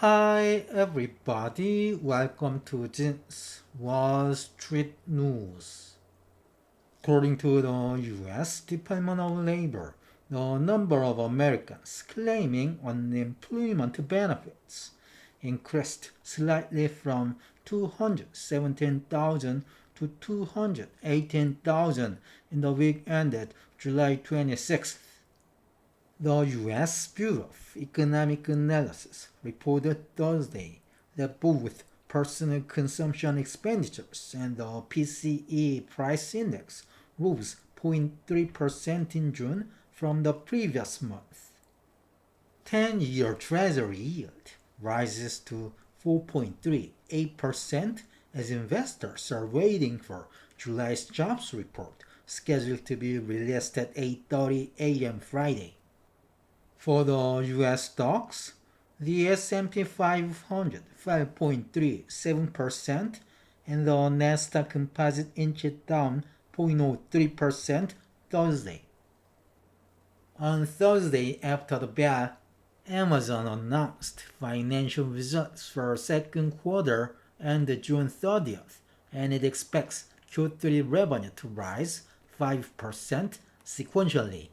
Hi everybody, welcome to this Wall Street News. According to the US Department of Labor, the number of Americans claiming unemployment benefits increased slightly from 217,000 to 218,000 in the week ended July 26th. The U.S. Bureau of Economic Analysis reported Thursday that both personal consumption expenditures and the PCE price index rose 0.3% in June from the previous month. 10-year Treasury yield rises to 4.38% as investors are waiting for July's jobs report scheduled to be released at 8:30 a.m. Friday. For the US stocks, the S&P 500 fell 0.37% and the Nasdaq Composite inched down 0.03% Thursday. On Thursday after the bell, Amazon announced financial results for second quarter and June 30th, and it expects Q3 revenue to rise 5% sequentially.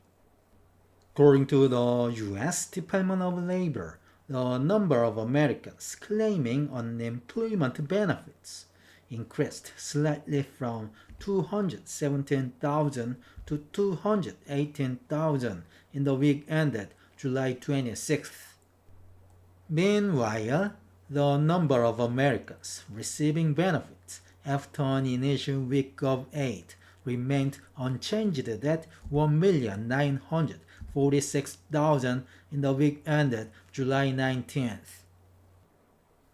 According to the U.S. Department of Labor, the number of Americans claiming unemployment benefits increased slightly from 217,000 to 218,000 in the week ended July 26th. Meanwhile, the number of Americans receiving benefits after an initial week of aid remained unchanged at 1,946,000 in the week ended July 19th.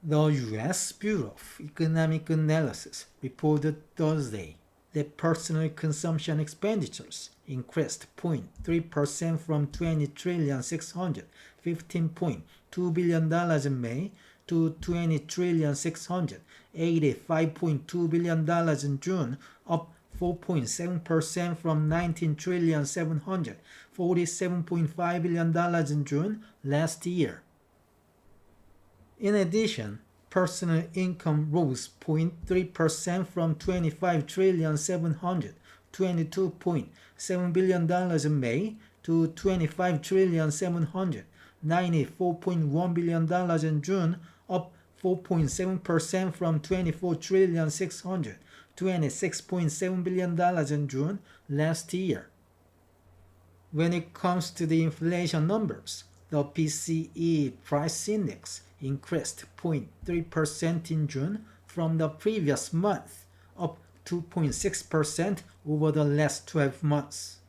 The U.S. Bureau of Economic Analysis reported Thursday that personal consumption expenditures increased 0.3% from $20,615.2 billion in May to $20,685.2 billion in June, up 4.7% from $19,747.5 billion in June last year. In addition, personal income rose 0.3% from $25,722.7 billion in May to $25,794.1 billion in June, up 4.7% from $24,626.7 billion in June last year. When it comes to the inflation numbers, the PCE price index increased 0.3% in June from the previous month, up 2.6% over the last 12 months.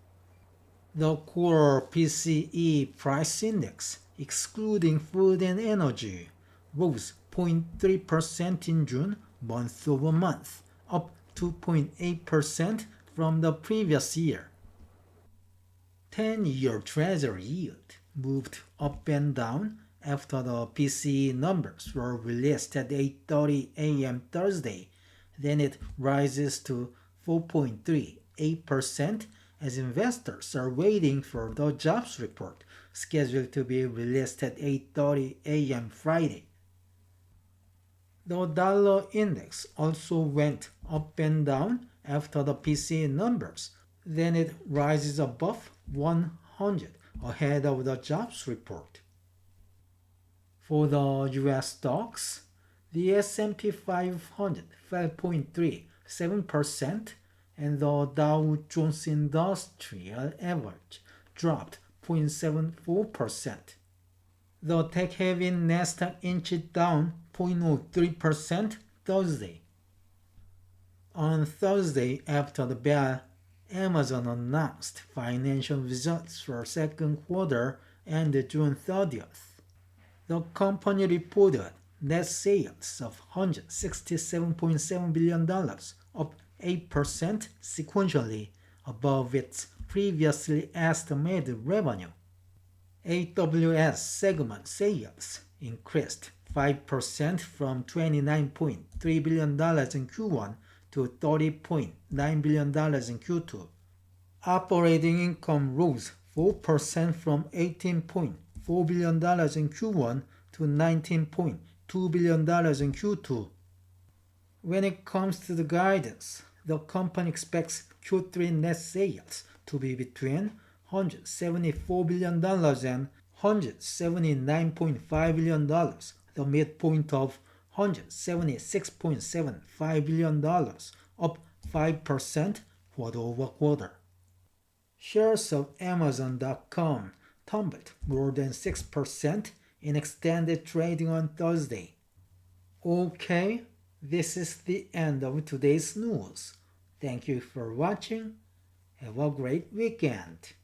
The core PCE price index, excluding food and energy, rose 0.3% in June month over month, up 2.8% from the previous year. 10-year Treasury yield moved up and down after the PCE numbers were released at 8:30 a.m. Thursday. Then it rises to 4.38% as investors are waiting for the jobs report scheduled to be released at 8:30 a.m. Friday. The dollar index also went up and down after the PCE numbers. Then it rises above 100 ahead of the jobs report. For the US stocks, the S&P 500 fell 0.37% and the Dow Jones Industrial Average dropped 0.74%. The tech-heavy Nasdaq inched down 0.03% Thursday. On Thursday after the bell, Amazon announced financial results for second quarter and June 30th. The company reported net sales of $167.7 billion, up 8% sequentially above its previously estimated revenue. AWS segment sales increased 5% from $29.3 billion in Q1 to $30.9 billion in Q2. Operating income rose 4% from $18.4 billion in Q1 to $19.2 billion in Q2. When it comes to the guidance, the company expects Q3 net sales to be between $174 billion and $179.5 billion, the midpoint of $176.75 billion, up 5% quarter-over-quarter. Shares of Amazon.com tumbled more than 6% in extended trading on Thursday. Okay, this is the end of today's news. Thank you for watching. Have a great weekend.